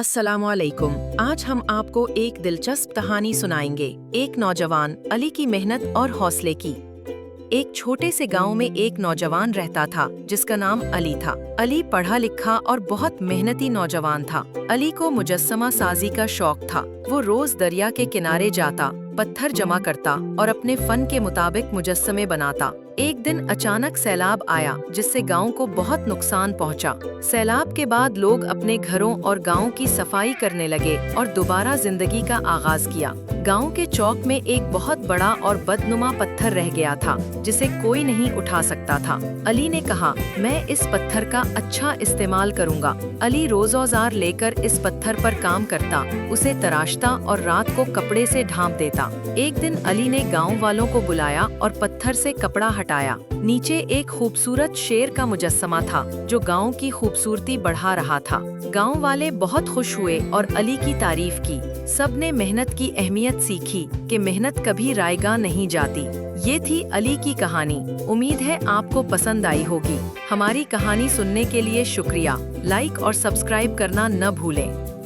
अस्सलाम वालेकुम। आज हम आपको एक दिलचस्प कहानी सुनाएंगे, एक नौजवान अली की मेहनत और हौसले की। एक छोटे से गांव में एक नौजवान रहता था जिसका नाम अली था। अली पढ़ा लिखा और बहुत मेहनती नौजवान था। अली को मुजस्समा साजी का शौक था। वो रोज दरिया के किनारे जाता, पत्थर जमा करता और अपने फन के मुताबिक मुजस्समे बनाता। एक दिन अचानक सैलाब आया जिससे गांव को बहुत नुकसान पहुंचा। सैलाब के बाद लोग अपने घरों और गांव की सफाई करने लगे और दोबारा जिंदगी का आगाज किया। गांव के चौक में एक बहुत बड़ा और बदनुमा पत्थर रह गया था जिसे कोई नहीं उठा सकता था। अली ने कहा, मैं इस पत्थर का अच्छा इस्तेमाल करूंगा। अली रोज औजार लेकर इस पत्थर पर काम करता, उसे तराशता और रात को कपड़े से ढांप देता। एक दिन अली ने गांव वालों को बुलाया और पत्थर से कपड़ा हटाया। नीचे एक खूबसूरत शेर का मुजस्समा था जो गांव की खूबसूरती बढ़ा रहा था। गांव वाले बहुत खुश हुए और अली की तारीफ की। सबने मेहनत की अहमियत सीखी कि मेहनत कभी रायगा नहीं जाती। ये थी अली की कहानी। उम्मीद है आपको पसंद आई होगी। हमारी कहानी सुनने के लिए शुक्रिया। लाइक और सब्सक्राइब करना न भूलें।